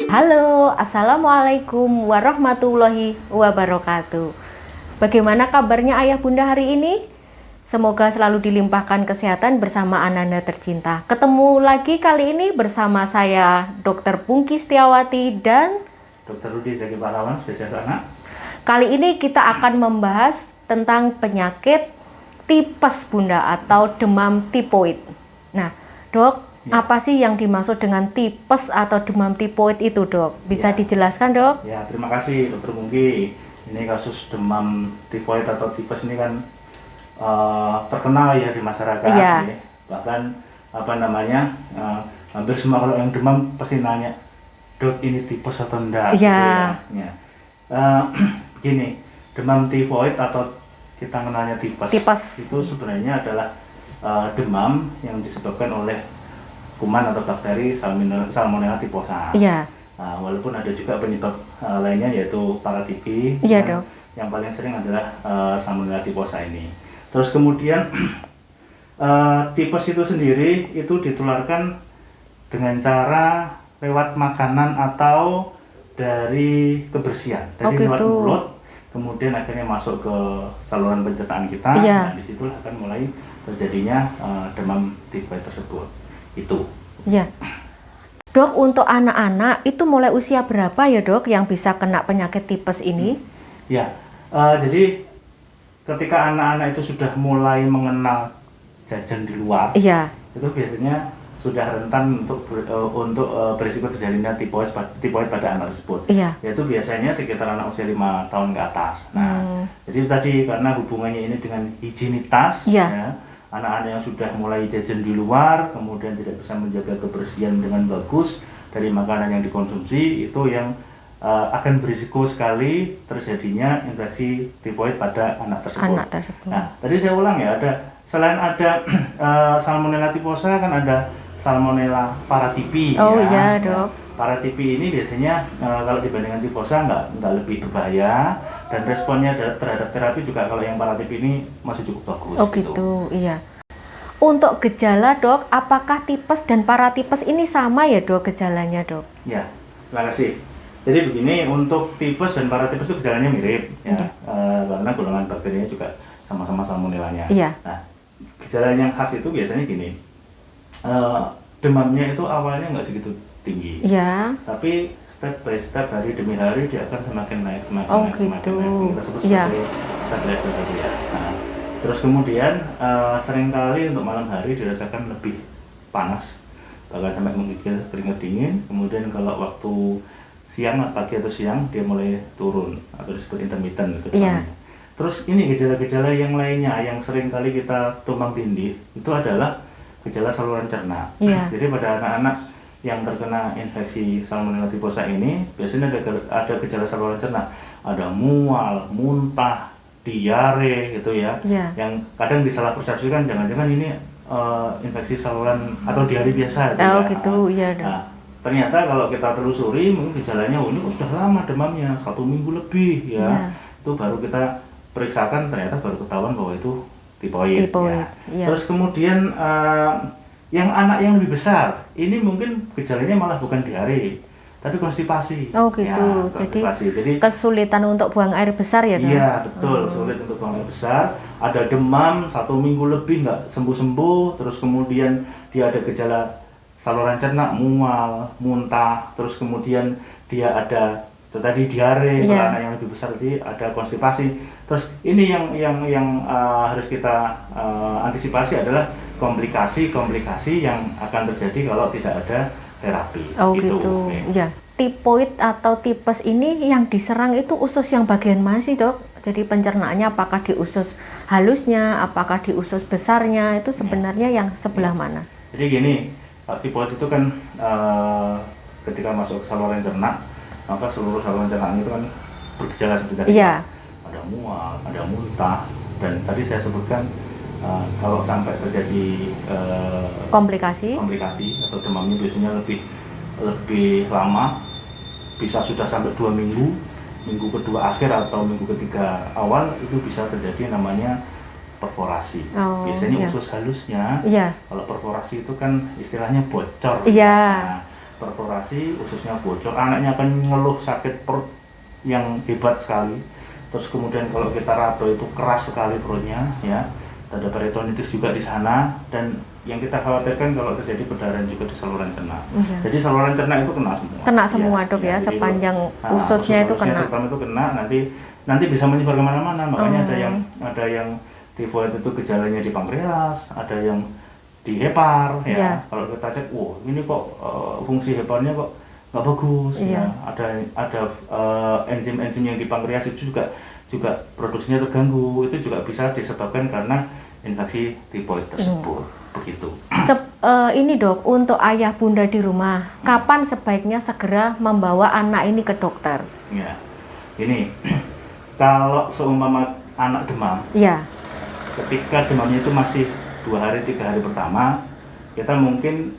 Halo, Assalamualaikum warahmatullahi wabarakatuh. Bagaimana kabarnya ayah bunda hari ini? Semoga selalu dilimpahkan kesehatan bersama Ananda tercinta. Ketemu lagi kali ini bersama saya Dr. Pungki Setiawati dan Dr. Rudi Zaki Pahlawan, spesialis anak. Kali ini kita akan membahas tentang penyakit tipes bunda atau demam tipoid. Nah, dok, apa sih yang dimaksud dengan tipes atau demam tipoid itu, dok? Bisa dijelaskan, dok? Ya, terima kasih Dr. Pungki. Ini kasus demam tifoid atau tipes ini kan terkenal ya di masyarakat. Iya. Ya. Bahkan hampir semua kalau yang demam pasti nanya, dok ini tipes atau enggak? Iya. Gitu ya. Begini, demam tifoid atau kita kenalnya tipes. Itu sebenarnya adalah demam yang disebabkan oleh kuman atau bakteri Salmonella typhosa. Iya. Nah, walaupun ada juga penyebab lainnya yaitu paratipi. Iya, dok. Yang paling sering adalah Salmonella typhosa ini. Terus kemudian tipes itu sendiri itu ditularkan dengan cara lewat makanan atau dari kebersihan, dari lewat mulut, kemudian akhirnya masuk ke saluran pencernaan kita. Iya. Nah, disitulah akan mulai terjadinya demam tifoid tersebut. Itu. Iya. Dok, untuk anak-anak itu mulai usia berapa ya, dok, yang bisa kena penyakit tipes ini? Ya, jadi ketika anak-anak itu sudah mulai mengenal jajan di luar, Iya. itu biasanya sudah rentan untuk berisiko terjadinya tipoid pada anak tersebut. Iya. Yaitu biasanya sekitar anak usia 5 tahun ke atas. Nah, jadi tadi karena hubungannya ini dengan higienitas, Iya. ya, anak-anak yang sudah mulai jajan di luar, kemudian tidak bisa menjaga kebersihan dengan bagus dari makanan yang dikonsumsi, itu yang akan berisiko sekali terjadinya infeksi tifoid pada anak tersebut. Nah, tadi saya ulang ya, selain ada Salmonella typhosa kan ada Salmonella paratipi. Oh ya. iya, dok. Nah, paratipi ini biasanya kalau dibandingkan typhosa nggak lebih berbahaya, dan responnya terhadap terapi juga kalau yang paratipi ini masih cukup bagus. Oh gitu, iya. Untuk gejala, dok, apakah tipes dan paratipes ini sama ya, dok, gejalanya, dok? Ya, terima kasih. Jadi begini, untuk tipes dan paratipes itu gejalanya mirip, ya, karena golongan bakterinya juga sama-sama salmonellanya. Iya. Nah, gejala yang khas itu biasanya gini, demamnya itu awalnya nggak segitu tinggi, Iya. tapi step by step, hari demi hari dia akan semakin naik, semakin naik. Kita sebut sebagai step level tadi ya. Nah, terus kemudian seringkali untuk malam hari dirasakan lebih panas, bahkan sampai menggigil keringat dingin. Kemudian kalau waktu siang, pagi atau siang, dia mulai turun atau disebut intermittent gitu. Iya. Terus ini gejala-gejala yang lainnya yang sering kali kita tumpang tindih itu adalah gejala saluran cerna. Iya. Jadi pada anak-anak yang terkena infeksi Salmonella typhosa ini biasanya ada gejala saluran cerna, ada mual, muntah, diare gitu ya. Iya. Yang kadang disalah persepsikan jangan-jangan ini infeksi saluran atau diare biasa gitu. Oh gitu, iya. Nah, ternyata kalau kita telusuri mungkin gejalanya ini sudah lama demamnya, 1 minggu lebih ya. Iya. Itu baru kita periksakan, ternyata baru ketahuan bahwa itu tipoid. Ya. Iya. Terus kemudian yang anak yang lebih besar ini mungkin gejalanya malah bukan diare tapi konstipasi. Oh gitu. Ya, konstipasi. Jadi kesulitan untuk buang air besar ya, dok? Iya betul, sulit untuk buang air besar. Ada demam 1 minggu lebih nggak sembuh-sembuh. Terus kemudian dia ada gejala saluran cerna, mual, muntah. Terus kemudian dia ada tadi diare. Kalau anak yang lebih besar tadi ada konstipasi. Terus ini yang harus kita antisipasi adalah komplikasi yang akan terjadi kalau tidak ada terapi. Oh gitu. Ya. Tipoid atau tipes ini yang diserang itu usus yang bagian mana sih, dok? Jadi pencernaannya apakah di usus halusnya, apakah di usus besarnya, itu sebenarnya yang sebelah mana? Jadi gini, tipoid itu kan ketika masuk ke saluran cerna, maka seluruh saluran cerna itu kan bergejala seperti tadi. Iya. Ada mual, ada muntah, dan tadi saya sebutkan kalau sampai terjadi komplikasi atau demamnya biasanya lebih lama, bisa sudah sampai 2 minggu, minggu kedua akhir atau minggu ketiga awal itu bisa terjadi namanya perforasi. Biasanya usus halusnya, kalau perforasi itu kan istilahnya bocor. Iya. Nah, perforasi, ususnya bocor, anaknya akan ngeluh sakit perut yang hebat sekali. Terus kemudian kalau kita raba itu keras sekali perutnya, ya. Ada peritonitis juga di sana, dan yang kita khawatirkan kalau terjadi perdarahan juga di saluran cerna. Jadi saluran cerna itu kena semua. Kena semua dok ya, sepanjang ususnya itu kena. Terutama itu kena, nanti bisa menyebar kemana-mana. Makanya ada yang tifoid itu gejalanya di pankreas, ada yang di hepar, ya. Kalau kita cek, ini kok fungsi heparnya kok nggak bagus, ya. Ada enzim-enzim yang di pankreas itu juga produksinya terganggu. Itu juga bisa disebabkan karena infeksi tifoid tersebut. Begitu. Ini dok, untuk ayah bunda di rumah, kapan sebaiknya segera membawa anak ini ke dokter? Ya, ini kalau seumpama anak demam, ya. Ketika demamnya itu masih 2 hari 3 hari pertama, kita mungkin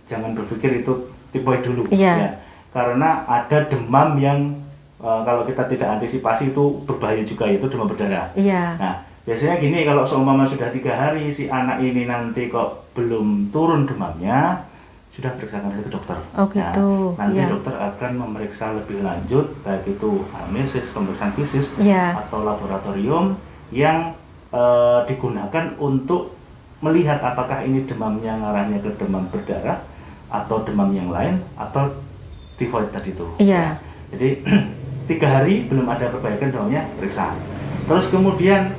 jangan berpikir itu tifoid dulu, ya. Karena ada demam yang kalau kita tidak antisipasi itu berbahaya juga, itu demam berdarah. Nah, biasanya gini, kalau seumpama sudah 3 hari si anak ini nanti kok belum turun demamnya, sudah periksakan ke dokter. Gitu. Nanti dokter akan memeriksa lebih lanjut, baik itu anamnesis, pemeriksaan fisik, atau laboratorium yang digunakan untuk melihat apakah ini demamnya ngarahnya ke demam berdarah atau demam yang lain atau tifoid tadi itu. Jadi 3 hari belum ada perbaikan demamnya, periksa. Terus kemudian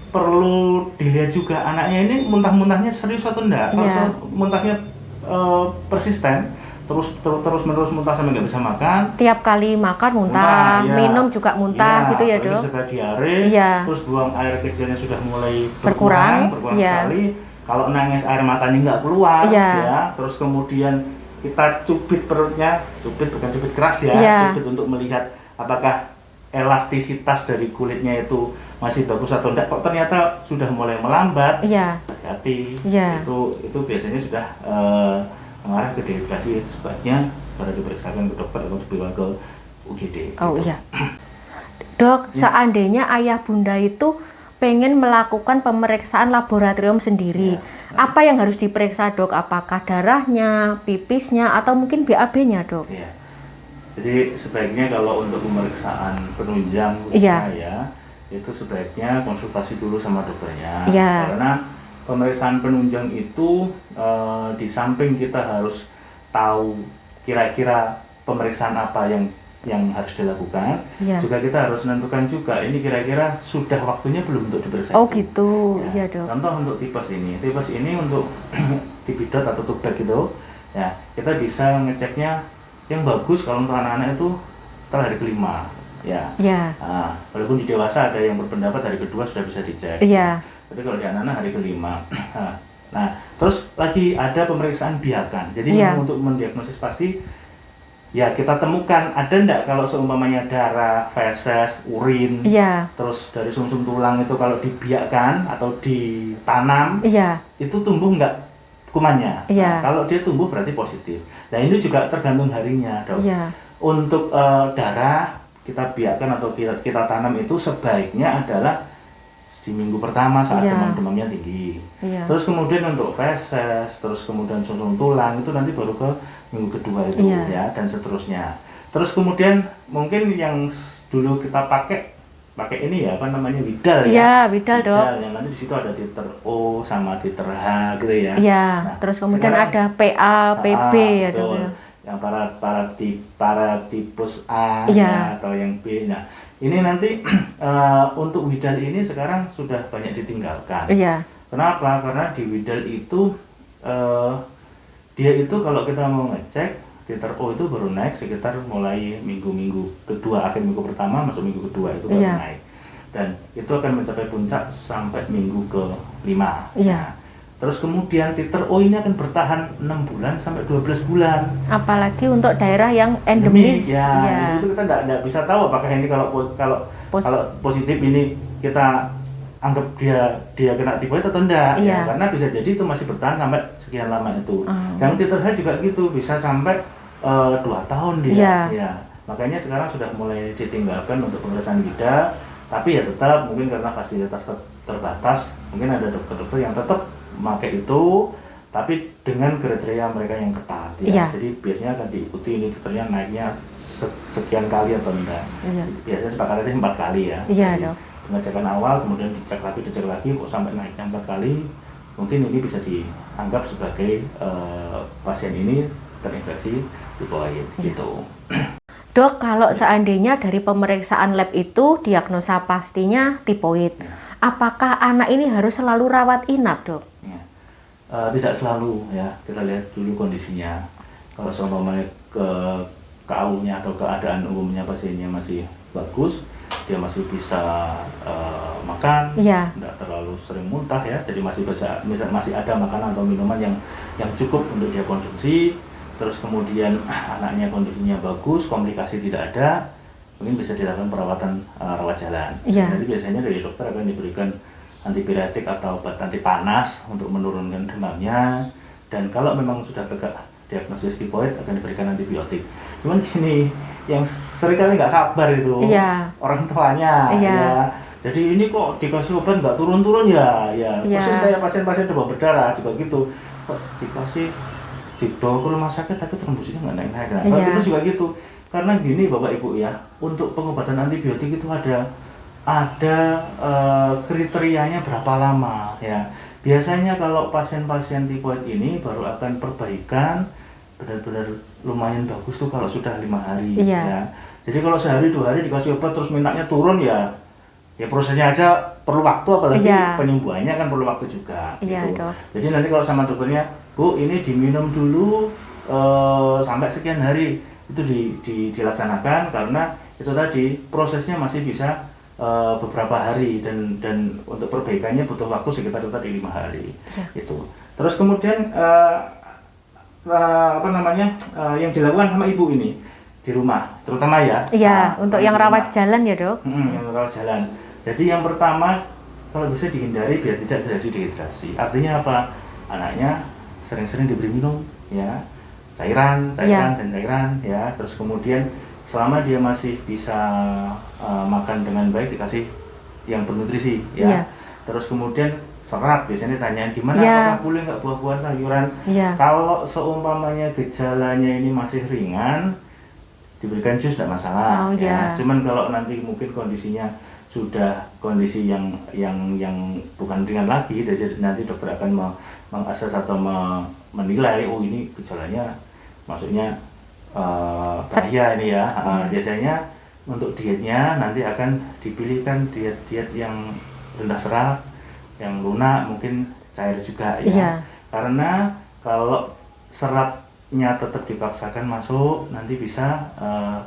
perlu dilihat juga anaknya ini muntah-muntahnya serius atau enggak. Kalau muntahnya persisten, terus menerus muntah sampai nggak bisa makan. Tiap kali makan muntah, minum juga muntah, gitu ya dok. Sudah diare, terus buang air kecilnya sudah mulai berkurang sekali. Kalau nangis air matanya nggak keluar, ya. Terus kemudian kita cubit perutnya, bukan cubit keras ya, cubit untuk melihat apakah elastisitas dari kulitnya itu masih bagus atau enggak. Kok ternyata sudah mulai melambat, hati-hati. Itu biasanya sudah mengarah ke dehidrasi, sebaiknya segera diperiksakan ke dokter atau dibawa ke UGD. Dok, seandainya ayah bunda itu pengen melakukan pemeriksaan laboratorium sendiri, apa yang harus diperiksa dok? Apakah darahnya, pipisnya, atau mungkin BAB-nya dok? Jadi sebaiknya kalau untuk pemeriksaan penunjang itu sebaiknya konsultasi dulu sama dokternya. Karena pemeriksaan penunjang itu di samping kita harus tahu kira-kira pemeriksaan apa yang harus dilakukan, juga kita harus menentukan juga ini kira-kira sudah waktunya belum untuk diperiksa. Gitu. Dok. Contoh untuk tipes ini untuk tibidot atau tubek itu, ya kita bisa ngeceknya yang bagus kalau untuk anak-anak itu setelah hari ke-5, Nah, walaupun di dewasa ada yang berpendapat hari ke-2 sudah bisa dicek. Tapi kalau di anak-anak hari ke-5. Nah, terus lagi ada pemeriksaan biakan. Jadi untuk mendiagnosis pasti, ya kita temukan ada enggak kalau seumpamanya darah, feses, urin, terus dari sumsum tulang itu kalau dibiakkan atau ditanam, itu tumbuh enggak kumannya. Nah, kalau dia tumbuh berarti positif. Nah ini juga tergantung harinya dok. Untuk darah kita biakkan atau kita tanam itu sebaiknya adalah di minggu pertama saat demam-demamnya tinggi. Terus kemudian untuk feses, terus kemudian sumsum tulang itu nanti baru ke minggu kedua itu, dan seterusnya. Terus kemudian mungkin yang dulu kita pakai ini Widal Widal dok. Yang nanti di situ ada titer O sama titer H gitu ya. Nah, terus kemudian ada PA, PB ya dok. Yang para tipus A atau yang B. Nah, ini nanti untuk Widal ini sekarang sudah banyak ditinggalkan. Kenapa? Karena di Widal itu dia itu kalau kita mau ngecek titer O itu baru naik sekitar mulai minggu kedua, akhir minggu pertama masuk minggu kedua itu baru naik, dan itu akan mencapai puncak sampai minggu ke-5. Nah, terus kemudian titer O ini akan bertahan 6 bulan sampai 12 bulan. Apalagi untuk daerah yang endemis. Itu kita nggak bisa tahu apakah ini kalau positif ini kita anggap dia kena tifoid atau enggak, karena bisa jadi itu masih bertahan sampai sekian lama itu. Yang titer H juga gitu, bisa sampai 2 tahun dia. Makanya sekarang sudah mulai ditinggalkan untuk pemeriksaan Widal, tapi ya tetap mungkin karena fasilitas terbatas, mungkin ada dokter-dokter yang tetap memakai itu, tapi dengan kriteria mereka yang ketat ya. Iya. Jadi biasanya akan diikuti ini titernya naiknya sekian kali atau enggak. Iya. Biasanya sepakatnya 4 kali ya. Iya, Jadi, Dok. pengecekan awal kemudian dicek lagi kok sampai naiknya 4 kali, mungkin ini bisa dianggap sebagai pasien ini terinfeksi tipoid gitu. Dok, kalau seandainya dari pemeriksaan lab itu diagnosa pastinya tipoid, apakah anak ini harus selalu rawat inap, Dok? Ya. Tidak selalu ya, kita lihat dulu kondisinya. Kalau seumpamanya keaunya atau keadaan umumnya pasiennya masih bagus, dia masih bisa makan, Iya. tidak terlalu sering muntah ya, jadi masih ada makanan atau minuman yang cukup untuk dia konsumsi. Terus kemudian anaknya kondisinya bagus, komplikasi tidak ada, mungkin bisa dilakukan perawatan rawat jalan. Iya. Jadi biasanya dari dokter akan diberikan antipiretik atau obat anti panas untuk menurunkan demamnya. Dan kalau memang sudah tegak diagnosis tipoid akan diberikan antibiotik. Cuman gini, yang seringkali nggak sabar itu Iya. orang tuanya. Iya. Ya. Jadi ini kok dikasih obat nggak turun-turun ya, Iya. persis kayak pasien-pasien demam berdarah juga gitu. Kok dikasih dibawa ke rumah sakit tapi trombositnya nggak naik-naik. Nah, Iya. itu juga gitu. Karena gini Bapak Ibu ya, untuk pengobatan antibiotik itu ada kriterianya berapa lama ya. Biasanya kalau pasien-pasien tipoid ini baru akan perbaikan benar-benar lumayan bagus tuh kalau sudah 5 hari Iya. ya. Jadi kalau sehari 2 hari dikasih obat terus mintanya turun ya prosesnya aja perlu waktu, apalagi Iya. penyembuhannya kan perlu waktu juga Iya, gitu. Dok. Jadi nanti kalau sama dokternya, Bu ini diminum dulu sampai sekian hari, itu dilaksanakan karena itu tadi prosesnya masih bisa beberapa hari dan untuk perbaikannya butuh waktu sekitar tadi 5 hari gitu. Terus kemudian yang dilakukan sama ibu ini di rumah terutama ya. Iya, untuk yang rawat jalan ya, Dok? Yang rawat jalan. Jadi yang pertama kalau bisa dihindari biar tidak terjadi dehidrasi. Artinya apa? Anaknya sering-sering diberi minum ya, cairan dan cairan ya. Terus kemudian selama dia masih bisa makan dengan baik dikasih yang bernutrisi ya. Iya. Terus kemudian serat biasanya ditanyain gimana, Iya. apakah boleh nggak buah-buahan sayuran. Iya. Kalau seumpamanya gejalanya ini masih ringan diberikan jus tidak masalah Oh, ya. iya. Cuman kalau nanti mungkin kondisinya sudah kondisi yang bukan ringan lagi, jadi nanti dokter akan mengakses atau menilai oh ini gejalanya maksudnya bahaya ini ya. Biasanya untuk dietnya nanti akan dipilihkan diet yang rendah serat, yang lunak, mungkin cair juga ya. Iya. Karena kalau seratnya tetap dipaksakan masuk, nanti bisa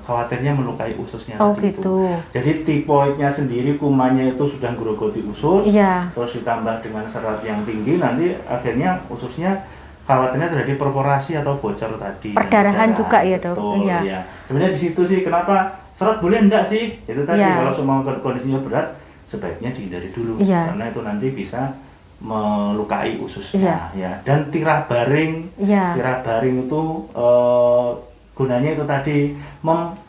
khawatirnya melukai ususnya. Oh, tadi itu. gitu. Jadi tipoidnya sendiri kumannya itu sudah ngerogoti usus, Iya. terus ditambah dengan serat yang tinggi, nanti akhirnya ususnya khawatirnya terjadi perforasi atau bocor tadi. Perdarahan juga ya, Dok? Betul, Iya. ya. Sebenarnya di situ sih kenapa serat boleh enggak sih? Itu tadi Iya. kalau semua kondisinya berat sebaiknya dihindari dulu Iya. karena itu nanti bisa melukai ususnya ya. Dan tirah baring, Iya. tirah baring itu gunanya itu tadi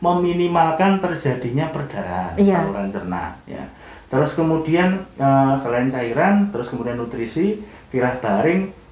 meminimalkan terjadinya perdarahan Iya. saluran cerna ya. Terus kemudian selain cairan, terus kemudian nutrisi, tirah baring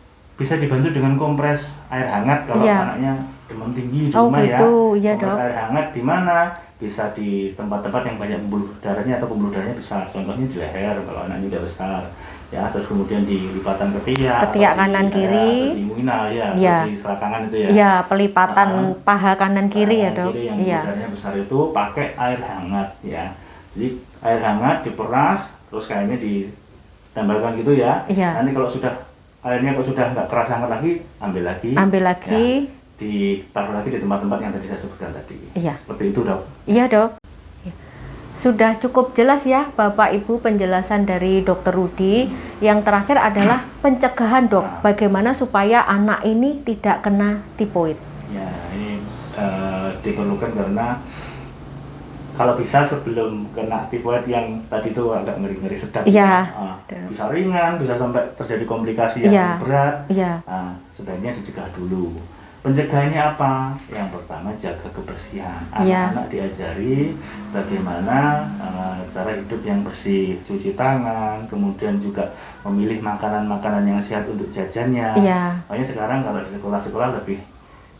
bisa dibantu dengan kompres air hangat kalau Iya. anaknya demam tinggi di Oh, rumah gitu. ya. Iya, Kompres Dok. air hangat di mana? Bisa di tempat-tempat yang banyak pembuluh darahnya atau pembuluh darahnya bisa, contohnya di leher kalau anaknya udah besar ya. Terus kemudian di lipatan ketiak Kanan kiri. atau di inguinal ya, Iya. atau di selangkangan itu ya. Iya, pelipatan paha kanan kiri ya, Kanan Dok? kiri yang Iya. darahnya besar itu pakai air hangat ya. Jadi air hangat diperas terus kayaknya ditambahkan gitu ya. Iya. Nanti kalau airnya sudah nggak keras hangat lagi, ambil lagi. Ambil lagi. Ya, ditaruh lagi di tempat-tempat yang tadi saya sebutkan tadi. Iya. Seperti itu, Dok. Iya, Dok. Sudah cukup jelas ya Bapak Ibu penjelasan dari Dokter Rudi. Yang terakhir adalah pencegahan, Dok. Bagaimana supaya anak ini tidak kena tipoid? Ya, ini diperlukan karena kalau bisa sebelum kena tipoid yang tadi itu agak ngeri-ngeri sedang, Iya. bisa ringan, bisa sampai terjadi komplikasi yang Iya. berat. Iya. Sebaiknya dicegah dulu. Pencegahannya apa? Yang pertama jaga kebersihan. Iya. Anak-anak diajari bagaimana cara hidup yang bersih, cuci tangan, kemudian juga memilih makanan-makanan yang sehat untuk jajannya. Iya. Makanya sekarang kalau di sekolah-sekolah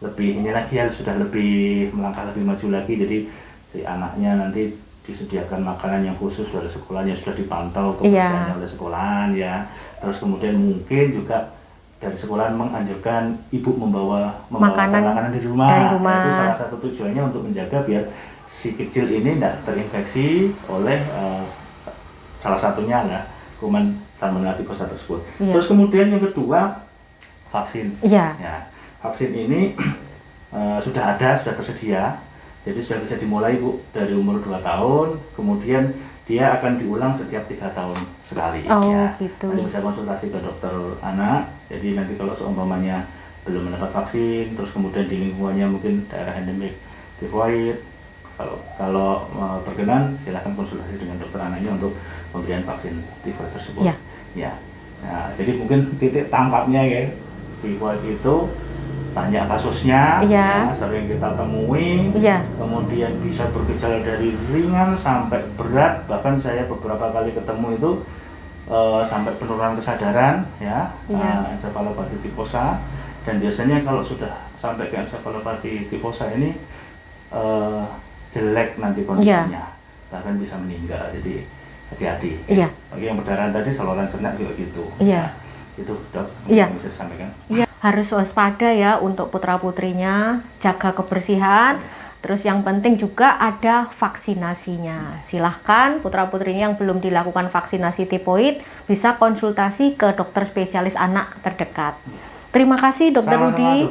lebih ini lagi ya, sudah lebih melangkah lebih maju lagi. Jadi si anaknya nanti disediakan makanan yang khusus dari sekolahnya, sudah dipantau kebersihannya oleh sekolahan ya. Terus kemudian mungkin juga dari sekolah menganjurkan ibu membawa makanan dari rumah. Nah, itu salah satu tujuannya untuk menjaga biar si kecil ini tidak terinfeksi oleh salah satunya lah kuman Salmonella typhosa tersebut. Terus kemudian yang kedua vaksin. Ya, vaksin ini sudah tersedia. Jadi sudah bisa dimulai Bu dari umur 2 tahun, kemudian dia akan diulang setiap 3 tahun sekali. Gitu. Nanti bisa konsultasi ke dokter anak. Jadi nanti kalau seumpamanya belum mendapat vaksin, terus kemudian di lingkungannya mungkin daerah endemik tifoid, kalau berkenan silahkan konsultasi dengan dokter anaknya untuk pemberian vaksin tifoid tersebut. Ya. Nah, jadi mungkin titik tangkapnya ya, tifoid itu banyak kasusnya, sering kita temui, kemudian bisa bergejala dari ringan sampai berat, bahkan saya beberapa kali ketemu itu sampai penurunan kesadaran, encephalopathy typhosa. Dan biasanya kalau sudah sampai ke encephalopathy typhosa ini jelek nanti kondisinya, bahkan bisa meninggal. Jadi hati-hati. Bagi yang berdarah tadi saluran cerna juga gitu. Itu Dok, yang bisa disampaikan. Harus waspada ya untuk putra-putrinya, jaga kebersihan. Terus yang penting juga ada vaksinasinya. Silahkan putra-putrinya yang belum dilakukan vaksinasi tifoid bisa konsultasi ke dokter spesialis anak terdekat. Terima kasih Dokter Rudi.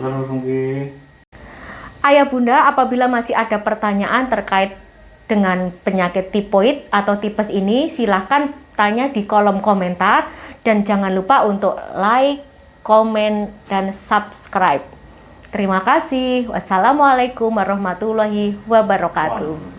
Ayah Bunda, apabila masih ada pertanyaan terkait dengan penyakit tifoid atau tipes ini, silahkan tanya di kolom komentar. Dan jangan lupa untuk like, komen, dan subscribe. Terima kasih. Wassalamualaikum warahmatullahi wabarakatuh.